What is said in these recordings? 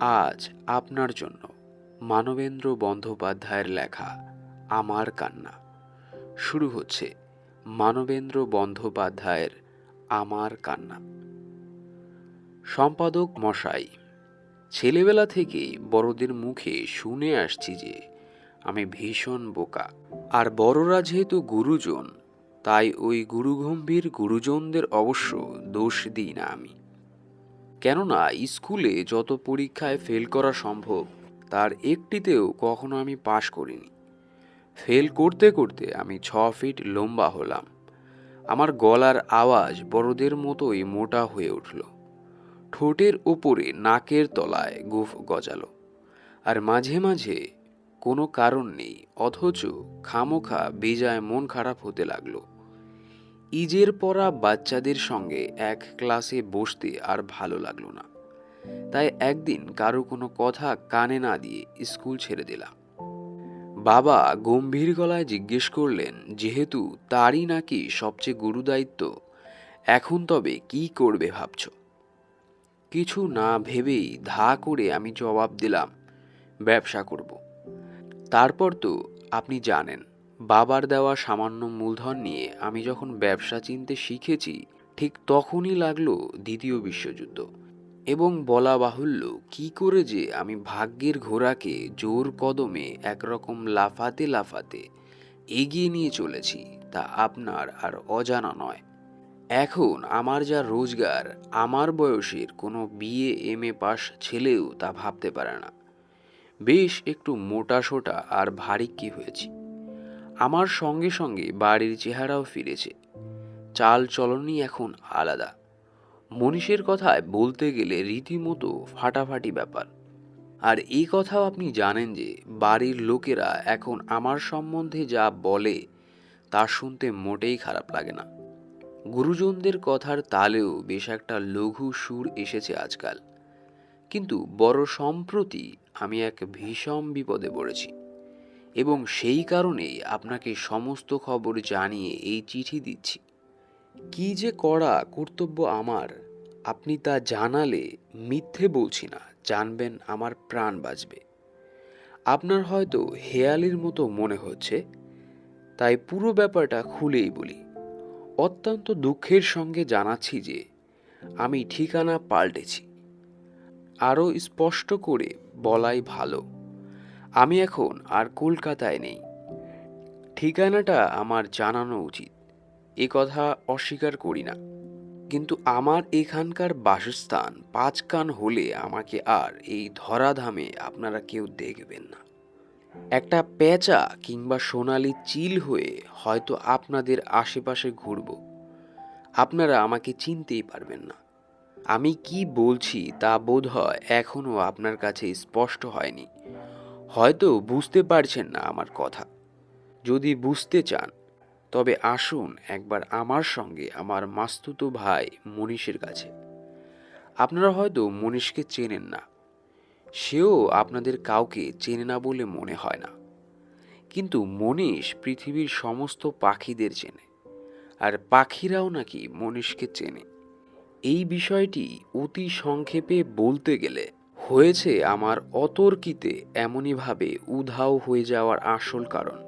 আজ আপনার জন্য মানবেন্দ্র বন্দ্যোপাধ্যায়ের লেখা আমার কান্না শুরু হচ্ছে। মানবেন্দ্র বন্দ্যোপাধ্যায়ের আমার কান্না। সম্পাদক মশাই, ছেলেবেলা থেকেই বড়দের মুখে শুনে আসছি যে আমি ভীষণ বোকা, আর বড়রা যেহেতু গুরুজন, তাই ওই গুরুগম্ভীর গুরুজনদের অবশ্য দোষ দিই না আমি। কেননা স্কুলে যত পরীক্ষায় ফেল করা সম্ভব তার একটিতেও কখনো আমি পাশ করিনি। ফেল করতে করতে আমি 6 ফিট লম্বা হলাম। আমার গলার আওয়াজ বড়দের মতোই মোটা হয়ে উঠল। ঠোঁটের ওপরে নাকের তলায় গোঁফ গজালো। আর মাঝে মাঝে কোনো কারণ নেই, অথচ খামোখা বেজায় মন খারাপ হতে লাগলো। ইজের পড়া বাচ্চাদের সঙ্গে এক ক্লাসে বসতে আর ভালো লাগলো না। তাই একদিন কারো কোনো কথা কানে না দিয়ে স্কুল ছেড়ে দিলাম। বাবা গম্ভীর গলায় জিজ্ঞেস করলেন, যেহেতু তারই নাকি সবচেয়ে গুরুদায়িত্ব, এখন তবে কি করবে ভাবছ? কিছু না ভেবেই ধা করে আমি জবাব দিলাম, ব্যবসা করব। তারপর তো আপনি জানেন, বাবার দেওয়া সামান্য মূলধন নিয়ে আমি যখন ব্যবসা চিনতে শিখেছি, ঠিক তখনই লাগলো দ্বিতীয় বিশ্বযুদ্ধ। এবং বলা বাহুল্য, কি করে যে আমি ভাগ্যের ঘোড়াকে জোর কদমে একরকম লাফাতে লাফাতে এগিয়ে নিয়ে চলেছি তা আপনার আর অজানা নয়। এখন আমার যা রোজগার, আমার বয়সের কোনো BA MA পাস ছেলেও তা ভাবতে পারে না। বেশ একটু মোটা সোটা আর ভারী কি হয়েছি। আমার সঙ্গে সঙ্গে বাড়ির চেহারাও ফিরেছে। চাল চলনই এখন আলাদা। মনীষের কথায় বলতে গেলে রীতিমতো ফাটাফাটি ব্যাপার। আর এই কথাও আপনি জানেন যে বাড়ির লোকেরা এখন আমার সম্বন্ধে যা বলে তা শুনতে মোটেই খারাপ লাগে না। গুরুজনদের কথার তালেও বেশ একটা লঘু সুর এসেছে আজকাল। কিন্তু বড় সম্প্রতি আমি এক ভীষণ বিপদে পড়েছি, এবং সেই কারণেই আপনাকে সমস্ত খবর জানিয়ে এই চিঠি দিচ্ছি। কি যে করা কর্তব্য আমার, আপনি তা জানালে, মিথ্যে বলছি না, জানবেন আমার প্রাণ বাঁচবে। আপনার হয়তো হেয়ালির মতো মনে হচ্ছে, তাই পুরো ব্যাপারটা খুলেই বলি। অত্যন্ত দুঃখের সঙ্গে জানাচ্ছি যে আমি ঠিকানা পাল্টেছি। আরও স্পষ্ট করে বলাই ভালো, আমি এখন আর কলকাতায় নেই। ঠিকানাটা আমার জানানো উচিত, এ কথা অস্বীকার করি না। কিন্তু আমার এখানকার বাসস্থান 5 কান হলে আমাকে আর এই ধরাধামে আপনারা কেউ দেখবেন না। একটা পেঁচা কিংবা সোনালি চিল হয়ে হয়তো আপনাদের আশেপাশে ঘুরব। আপনারা আমাকে চিনতেই পারবেন না। আমি কি বলছি তা বোধহয় এখনো আপনার কাছে স্পষ্ট হয়নি। হয়তো বুঝতে পারছেন না আমার কথা। যদি বুঝতে চান তবে আসুন একবার আমার সঙ্গে আমার মাস্তুতো ভাই মনীষের কাছে। আপনারা হয়তো মনীষকে চেনেন না, সেও আপনাদের কাউকে চেনে না বলে মনে হয় না। কিন্তু মনীষ পৃথিবীর সমস্ত পাখিদের চেনে, আর পাখিরাও নাকি মনীষকে চেনে। এই বিষয়টি অতি সংক্ষেপে বলতে গেলে হয়েছে আমার অতর্কিতে এমনইভাবে উধাও হয়ে যাওয়ার আসল কারণ।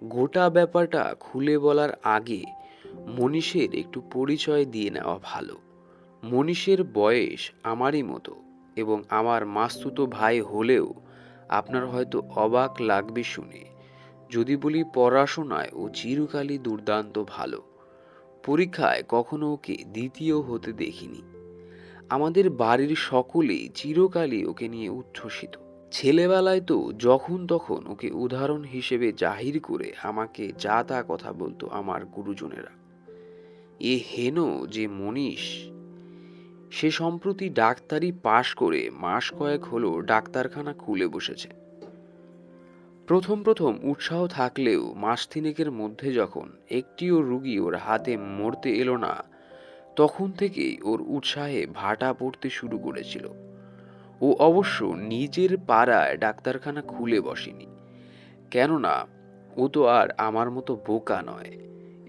গোটা ব্যাপারটা খুলে বলার আগে মনীষের একটু পরিচয় দিয়ে নেওয়া ভালো। মনীষের বয়স আমারই মতো এবং আমার মাস্তুতো ভাই হলেও আপনার হয়তো অবাক লাগবে শুনে যদি বলি, পড়াশোনায় ও চিরকালই দুর্দান্ত ভালো। পরীক্ষায় কখনো ওকে দ্বিতীয় হতে দেখিনি। আমাদের বাড়ির সকলেই চিরকালই ওকে নিয়ে উচ্ছ্বসিত। ছেলেবেলায় তো যখন তখন ওকে উদাহরণ হিসেবে জাহির করে আমাকে যা তা কথা বলতো আমার গুরুজনেরা। এ হেন যে মনীষ, সে সম্প্রতি ডাক্তারি পাশ করে মাস কয়েক হলো ডাক্তারখানা খুলে বসেছে। প্রথম প্রথম উৎসাহ থাকলেও মাস তিনেকের মধ্যে যখন একটিও রুগী ওর হাতে মরতে এলো না, তখন থেকেই ওর উৎসাহে ভাটা পড়তে শুরু করেছিল। ও অবশ্য নিজের পাড়ায় ডাক্তারখানা খুলে বসেনি, কেননা ও তো আর আমার মতো বোকা নয়,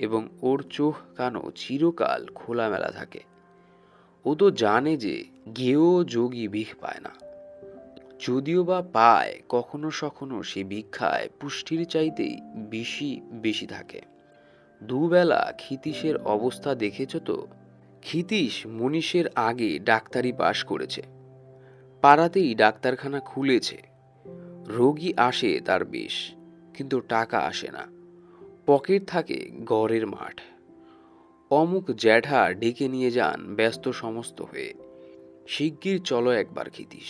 এবং ওর চোখ কানও চিরকাল খোলামেলা থাকে। ও তো জানে যে গেয়েও যোগী ভিখ পায় না। যদিও বা পায়, কখনো সখনো সে ভিক্ষায় পুষ্টির চাইতেই বেশি বেশি থাকে। দুবেলা ক্ষিতীশের অবস্থা দেখেছ তো? ক্ষিতীশ মনীষের আগে ডাক্তারি পাশ করেছে, পাড়াতেই ডাক্তারখানা খুলেছে, রোগী আসে তার বেশ, কিন্তু টাকা আসে না, পকেট থাকে গড়ের মাঠ। অমুক জ্যাঠা ডেকে নিয়ে যান ব্যস্ত সমস্ত হয়ে, শিগগির চলো একবার ক্ষিতীশ,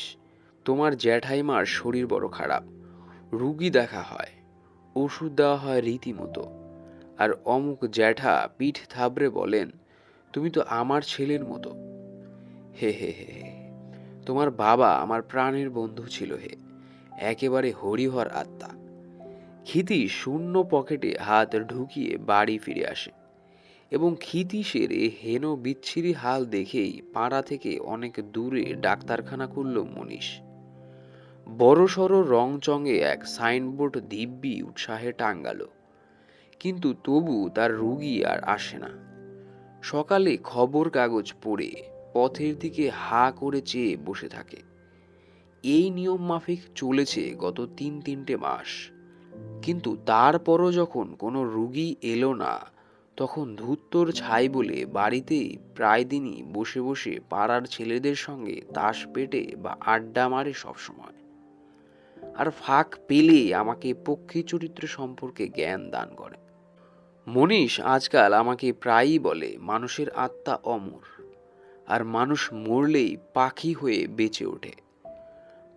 তোমার জ্যাঠাইমার শরীর বড় খারাপ, রুগী দেখা হয়, ওষুধ দেওয়া হয় রীতিমতো। আর অমুক জ্যাঠা পিঠ থাবড়ে বলেন, তুমি তো আমার ছেলের মতো। হে হে হে হে, তোমার বাবা আমার প্রাণের বন্ধু ছিল হে, একেবারে হরিহর আত্মা। ক্ষিতি শূন্য পকেটে হাত ঢুকিয়ে বাড়ি ফিরে আসে, এবং ক্ষিতীশের এ হেন বিচ্ছিরি হাল দেখেই পাড়া থেকে অনেক দূরে ডাক্তারখানা খুলল মনীষ। বড়সড় রংচঙে এক সাইনবোর্ড দিব্যি উৎসাহে টাঙ্গালো, কিন্তু তবু তার রুগী আর আসে না। সকালে খবর কাগজ পড়ে পথের দিকে হা করে চেয়ে বসে থাকে। এই নিয়ম মাফিক চলেছে গত ৩-৩টে মাস, কিন্তু তারপরও যখন কোনো রুগী এলো না, তখন ধূর্তর ছাই বলে বাড়িতেই প্রায় দিনই বসে বসে পাড়ার ছেলেদের সঙ্গে তাস পেটে বা আড্ডা মারে সবসময়। আর ফাঁক পেলে আমাকে পক্ষী চরিত্র সম্পর্কে জ্ঞান দান করে। মনীষ আজকাল আমাকে প্রায়ই বলে মানুষের আত্মা অমর, আর মানুষ মরলেই পাখি হয়ে বেঁচে ওঠে।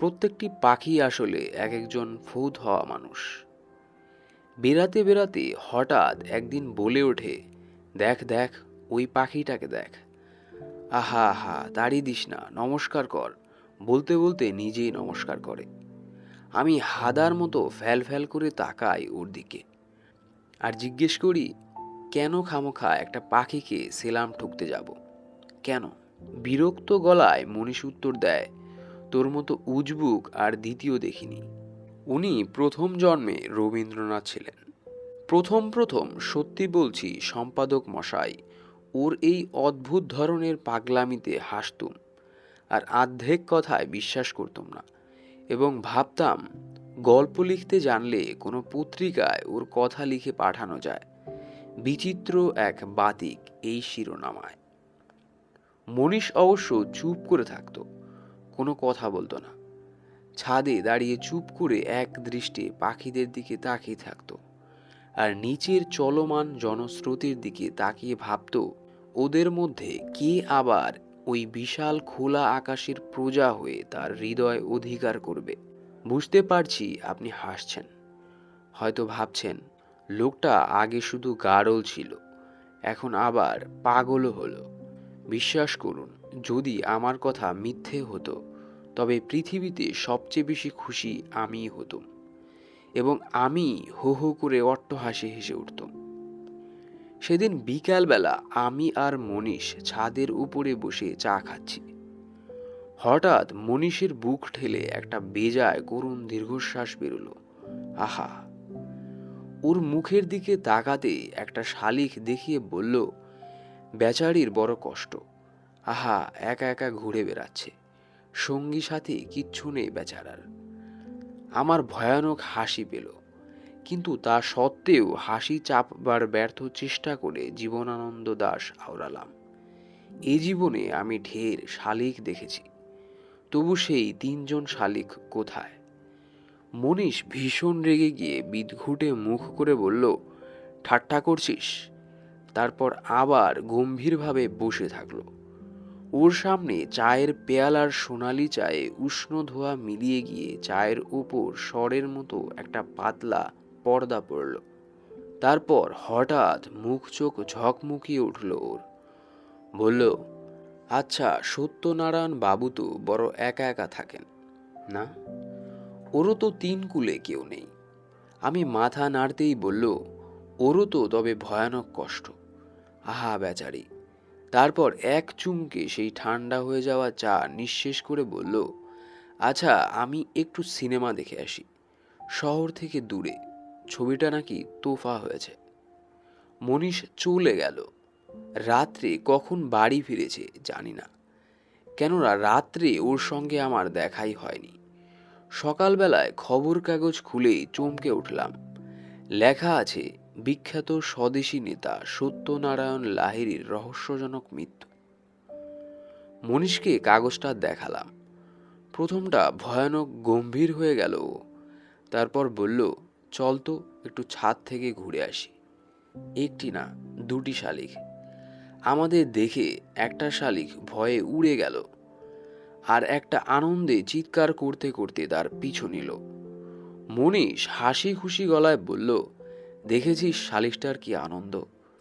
প্রত্যেকটি পাখি আসলে এক একজন ফৌদ হওয়া মানুষ। বেড়াতে বেড়াতে হঠাৎ একদিন বলে ওঠে, দেখ দেখ, ওই পাখিটাকে দেখ। আহা আহা, তাড়ি দিস না, নমস্কার কর। বলতে বলতে নিজেই নমস্কার করে। আমি হাদার মতো ফ্যাল ফ্যাল করে তাকাই ওর দিকে, আর জিজ্ঞেস করি, কেন খামোখা একটা পাখিকে সেলাম ঠুকতে যাব, কেন? বিরক্ত গলায় মনীষ উত্তর দেয়, তোর মতো উজবুক আর দ্বিতীয় দেখিনি। উনি প্রথম জন্মে রবীন্দ্রনাথ ছিলেন। প্রথম প্রথম সত্যি বলছি সম্পাদক মশাই ওর এই অদ্ভুত ধরনের পাগলামিতে হাসতুম, আর আর্ধেক কথায় বিশ্বাস করতুম না, এবং ভাবতাম গল্প লিখতে জানলে কোনো পত্রিকায় ওর কথা লিখে পাঠানো যায়, বিচিত্র এক বাতিক এই শিরোনামায়। মনীষ অবশ্য চুপ করে থাকতো, কোনো কথা বলতো না। ছাদে দাঁড়িয়ে চুপ করে এক দৃষ্টে পাখিদের দিকে তাকিয়ে থাকতো, আর নিচের চলমান জনস্রোতের দিকে তাকিয়ে ভাবত, ওদের মধ্যে কে আবার ওই বিশাল খোলা আকাশের প্রজা হয়ে তার হৃদয় অধিকার করবে। বুঝতে পারছি আপনি হাসছেন, হয়তো ভাবছেন লোকটা আগে শুধু গাড়ল ছিল, এখন আবার পাগলও হলো। বিশ্বাস করুন, যদি আমার কথা মিথ্যে হতো, তবে পৃথিবীতে সবচেয়ে বেশি খুশি আমিই হতুম, এবং আমি হো হো করে অট্টহাসি হেসে উঠতুম। সেদিন বিকালবেলা আমি আর মনীষ ছাদের উপরে বসে চা খাচ্ছি। হঠাৎ মনীষের বুক ঠেলে একটা বেজায় করুণ দীর্ঘশ্বাস বেরোলো। আহা! ওর মুখের দিকে তাকাতে একটা শালিক দেখিয়ে বলল, বেচারির বড় কষ্ট, আহা, একা একা ঘুরে বেড়াচ্ছে, সঙ্গী সাথী কিচ্ছু নেই বেচারার। আমার ভয়ানক হাসি পেল, কিন্তু তা সত্ত্বেও হাসি চাপবার ব্যর্থ চেষ্টা করে জীবনানন্দ দাশ আওড়ালাম। এ জীবনে আমি ঢের শালিক দেখেছি, তবু সেই ৩জন শালিক কোথায়? মনীষ ভীষণ রেগে গিয়ে বিদঘুটে মুখ করে বলল, ঠাট্টা করছিস? তারপর আবার গম্ভীরভাবে বসে থাকলো। ওর সামনে চায়ের পেয়ালার সোনালি চায়ে উষ্ণ ধোয়া মিলিয়ে গিয়ে চায়ের উপর স্বরের মতো একটা পাতলা পর্দা পড়ল। তারপর হঠাৎ মুখ চোখ ঝকমকিয়ে উঠল ওর। বলল, আচ্ছা, সত্যনারায়ণ বাবু তো বড় একা একা থাকেন না? ওরও তো ৩ কুলে কেউ নেই। আমি মাথা নাড়তেই বলল, ওরও তো তবে ভয়ানক কষ্ট, আহা বেচারি। তারপর এক চুমকে সেই ঠান্ডা হয়ে যাওয়া চা নিঃশেষ করে বলল, আচ্ছা, আমি একটু সিনেমা দেখে আসি, শহর থেকে দূরে, ছবিটা নাকি তোফা হয়েছে। মনীষ চলে গেল। রাত্রে কখন বাড়ি ফিরেছে জানি না, কেননা রাত্রে ওর সঙ্গে আমার দেখাই হয়নি। সকালবেলায় খবর কাগজ খুলেই চমকে উঠলাম। লেখা আছে, বিখ্যাত স্বদেশী নেতা সত্যনারায়ণ লাহিড়ীর রহস্যজনক মৃত্যু। মনীষকে কাগজটা দেখালাম। প্রথমটা ভয়ানক গম্ভীর হয়ে গেল ও। তারপর বলল, চল তো একটু ছাদ থেকে ঘুরে আসি। একটি না, দুটি শালিক। আমাদের দেখে একটা শালিক ভয়ে উড়ে গেল, আর একটা আনন্দে চিৎকার করতে করতে তার পিছু নিল। মনীষ হাসি খুশি গলায় বলল, দেখেছিস শালিকটার কি আনন্দ?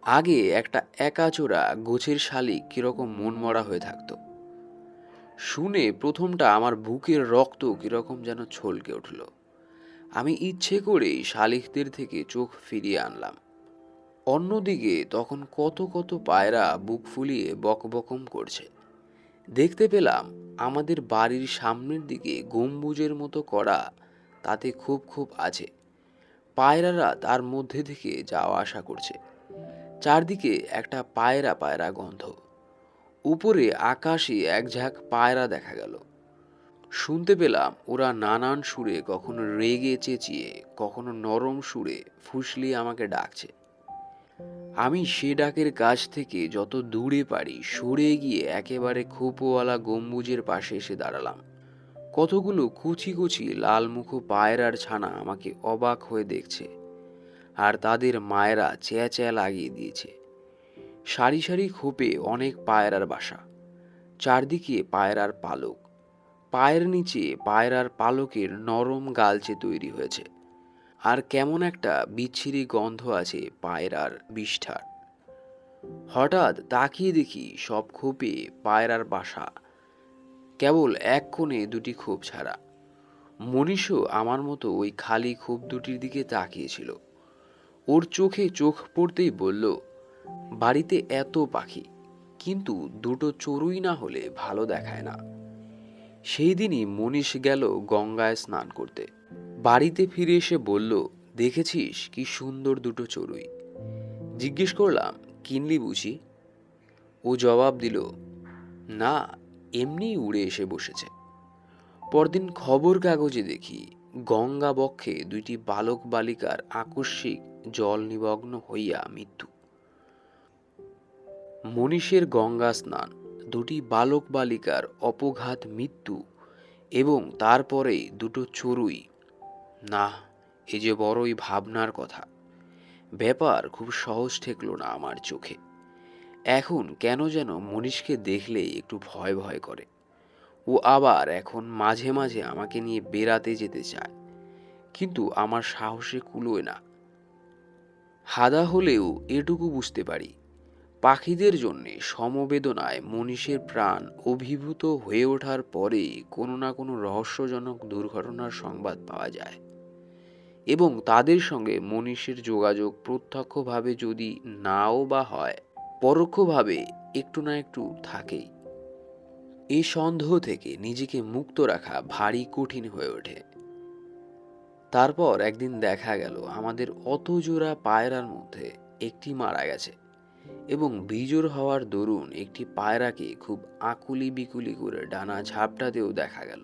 আগে একটা একাচোরা গোছের শালিক কিরকম মনমরা হয়ে থাকতো। শুনে প্রথমটা আমার বুকের রক্ত কিরকম যেন ছলকে উঠল। আমি ইচ্ছে করেই শালিকদের থেকে চোখ ফিরিয়ে আনলাম। অন্যদিকে তখন কত কত পায়রা বুক ফুলিয়ে বকবকম করছে। দেখতে পেলাম আমাদের বাড়ির সামনের দিকে গম্বুজের মতো করা, তাতে খুব খুব আছে। পায়রারা তার মধ্যে থেকে যাওয়া আসা করছে। চারদিকে একটা পায়রা পায়রা গন্ধ। উপরে আকাশে এক ঝাঁক পায়রা দেখা গেল। শুনতে পেলাম ওরা নানান সুরে, কখনো রেগে চেঁচিয়ে, কখনো নরম সুরে ফুসলিয়ে আমাকে ডাকছে। আমি সে ডাকের কাছ থেকে যত দূরে পারি সরে গিয়ে একেবারে খোপওয়ালা গম্বুজের পাশে এসে দাঁড়ালাম। কতগুলো কুচি কুচি লালমুখ পায়রার ছানা আমাকে অবাক হয়ে দেখছে, আর তাদের মায়েরা চ্যাঁ চ্যাঁ লাগিয়ে দিয়েছে। সারি সারি খোপে অনেক পায়রার বাসা, চারদিকে পায়রার পালক। পায়ের নিচে পায়রার পালকের নরম গালচে তৈরি হয়েছে, আর কেমন একটা বিচ্ছিরি গন্ধ আছে পায়রার বিষ্ঠার। হঠাৎ তাকিয়ে দেখি সব খোপে পায়রার বাসা, কেবল এক কোণে দুটি খোপ ছাড়া। মনীষও আমার মতো ওই খালি খোপ দুটির দিকে তাকিয়েছিল। ওর চোখে চোখ পড়তেই বলল, বাড়িতে এত পাখি, কিন্তু দুটো চড়ুই না হলে ভালো দেখায় না। সেই দিনই মনীষ গেল গঙ্গায় স্নান করতে। বাড়িতে ফিরে এসে বলল, দেখেছিস কি সুন্দর দুটো চড়ুই? জিজ্ঞেস করলাম, কিনলি বুঝি? ও জবাব দিল, না, এমনি উড়ে এসে বসেছে। পরদিন খবর কাগজে দেখি গঙ্গা বক্ষে দুইটি বালক বালিকার আকস্মিক জল নিমগ্ন হইয়া মৃত্যু। মনীষের গঙ্গা স্নান, দুটি বালক বালিকার অপঘাত মৃত্যু, এবং তারপরেই দুটো চড়ুই। না, এ যে বড়ই ভাবনার কথা। ব্যাপার খুব সহজ ঠেকল না আমার চোখে। এখন কেন যেন মনীষকে দেখলেই একটু ভয় ভয় করে। ও আবার এখন মাঝে মাঝে আমাকে নিয়ে বেড়াতে যেতে চায়, কিন্তু আমার সাহসে কুলোয় না। হাদা হলেও এটুকু বুঝতে পারি, পাখিদের জন্যে সমবেদনায় মনীষের প্রাণ অভিভূত হয়ে ওঠার পরেই কোনো না কোনো রহস্যজনক দুর্ঘটনার সংবাদ পাওয়া যায়, এবং তাদের সঙ্গে মনীষের যোগাযোগ প্রত্যক্ষভাবে যদি নাও বা হয়, পরোক্ষভাবে একটু না একটু থাকেই। এই সন্দেহ থেকে নিজেকে মুক্ত রাখা ভারী কঠিন হয়ে ওঠে। তারপর একদিন দেখা গেল আমাদের অত জোড়া পায়রার মধ্যে একটি মারা গেছে, এবং বিজোড় হওয়ার দরুন একটি পায়রাকে খুব আকুলি বিকুলি করে ডানা ঝাপটাতেও দেখা গেল।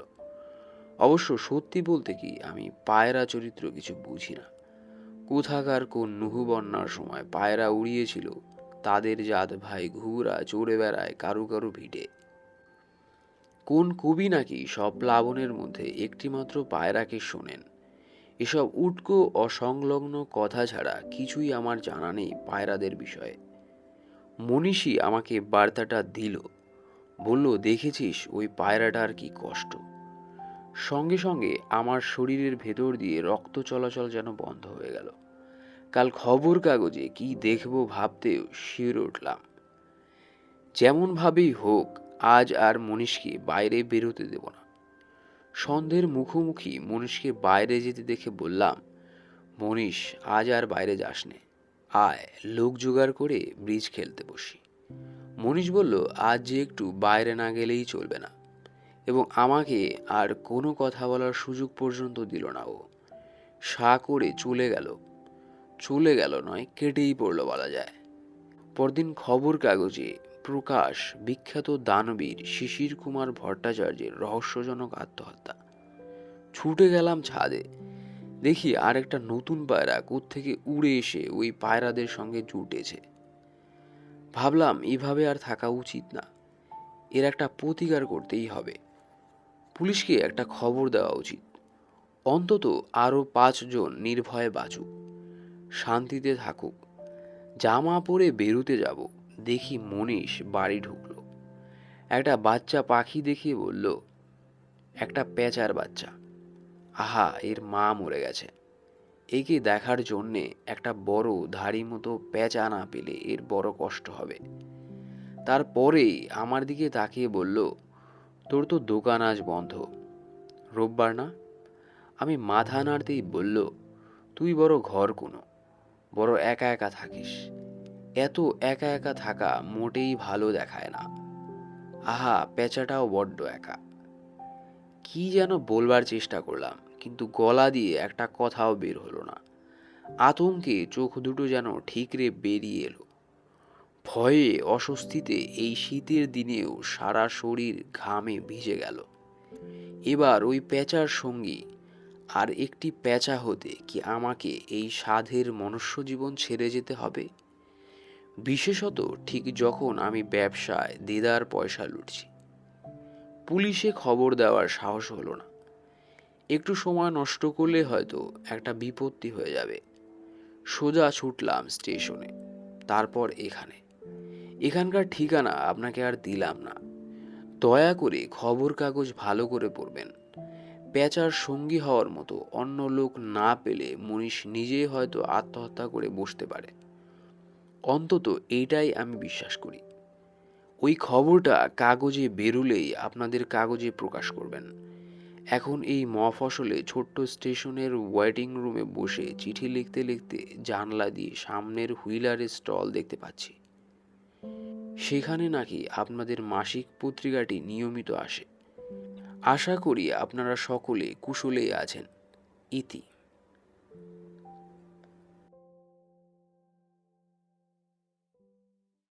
অবশ্য সত্যি বলতে কি, আমি পায়রা চরিত্র কিছু বুঝি না। কোথাকার কোন নুহু বন্যার সময় পায়রা উড়িয়েছিল, তাদের জাত ভাই ঘুঘুরা চড়ে বেড়ায় কারু কারু ভিটে। কোন কবি নাকি সব প্লাবনের মধ্যে একটিমাত্র পায়রাকে শোনেন। এসব উটকো অসংলগ্ন কথা ছাড়া কিছুই আমার জানা নেই পায়রাদের বিষয়ে। মনীষী আমাকে বার্তাটা দিল, বলল, দেখেছিস ওই পায়রাটার কি কষ্ট। সঙ্গে সঙ্গে আমার শরীরের ভেতর দিয়ে রক্ত চলাচল যেন বন্ধ হয়ে গেল। কাল খবর কাগজে কি দেখব ভাবতেও শিউরে উঠলাম। যেমনভাবেই হোক, আজ আর মনীষকে বাইরে বেরোতে দেব না। সন্ধ্যের মুখোমুখি মনীষকে বাইরে যেতে দেখে বললাম, মনীষ, আজ আর বাইরে যাস নে, আয় লোক জোগাড় করে ব্রিজ খেলতে বসি। মনীষ বলল, আজ যে একটু বাইরে না গেলেই চলবে না, এবং আমাকে আর কোনো কথা বলার সুযোগ পর্যন্ত দিল না। ও সা করে চলে গেল নয়, কেটেই পড়লো বলা যায়। পরদিন খবর কাগজে প্রকাশ বিখ্যাত দানবীর শিশির কুমার ভট্টাচার্যের রহস্যজনক আত্মহত্যা। ছুটে গেলাম ছাদে। দেখি আর একটা নতুন পায়রা কোত্থেকে উড়ে এসে ওই পায়রাদের সঙ্গে জুটেছে। ভাবলাম এভাবে আর থাকা উচিত না, এর একটা প্রতিকার করতেই হবে। পুলিশকে একটা খবর দেওয়া উচিত, অন্তত আরও 5 জন নির্ভয়ে বাঁচুক, শান্তিতে থাকুক। জামা পরে বেরোতে যাব, দেখি মনীষ বাড়ি ঢুকলো। একটা বাচ্চা পাখি দেখিয়ে বলল, একটা পেঁচার বাচ্চা। আহা, এর মা মরে গেছে। একে দেখার জন্যে একটা বড় ধাড়ি মতো পেঁচা না পেলে এর বড় কষ্ট হবে। তারপরেই আমার দিকে তাকিয়ে বলল, তোর তো দোকান আজ বন্ধ, রোববার না? আমি মাথা নাড়তেই বলল, তুই বড় ঘর কোনো, বড় একা একা থাকিস। এত একা একা থাকা মোটেই ভালো দেখায় না। আহা, পেঁচাটাও বড্ড একা। কি যেন বলবার চেষ্টা করলাম, কিন্তু গলা দিয়ে একটা কথাও বের হলো না। আতঙ্কে চোখ দুটো যেন ঠিকরে বেরিয়ে এলো। ভয়ে অস্বস্তিতে এই শীতের দিনেও সারা শরীর ঘামে ভিজে গেল। এবার ওই পেঁচার সঙ্গী আর একটি পেঁচা হতে কি আমাকে এই সাধের মনুষ্য জীবন ছেড়ে যেতে হবে? বিশেষত ঠিক যখন আমি ব্যবসায় দেদার পয়সা লুটছি। পুলিশে খবর দেওয়ার সাহস হলো না। একটু সময় নষ্ট করলে হয়তো একটা বিপত্তি হয়ে যাবে। সোজা ছুটলাম স্টেশনে, তারপর এখানকার ঠিকানা আপনাকে আর দিলাম না। দয়া করে খবর কাগজ ভালো করে পড়বেন। পেঁচার সঙ্গী হওয়ার মতো অন্য লোক না পেলে মনীষ নিজেই হয়তো আত্মহত্যা করে বসতে পারে। অন্তত এইটাই আমি বিশ্বাস করি। ওই খবরটা কাগজে বেরুলেই আপনাদের কাগজে প্রকাশ করবেন। এখন এই মফস্বলে ছোট্ট স্টেশনের ওয়েটিং রুমে বসে চিঠি লিখতে লিখতে জানলা দিয়ে সামনের হুইলারের স্টল দেখতে পাচ্ছি। সেখানে নাকি আপনাদের মাসিক পত্রিকাটি নিয়মিত আসে। আশা করি আপনারা সকলে কুশলেই আছেন। ইতি।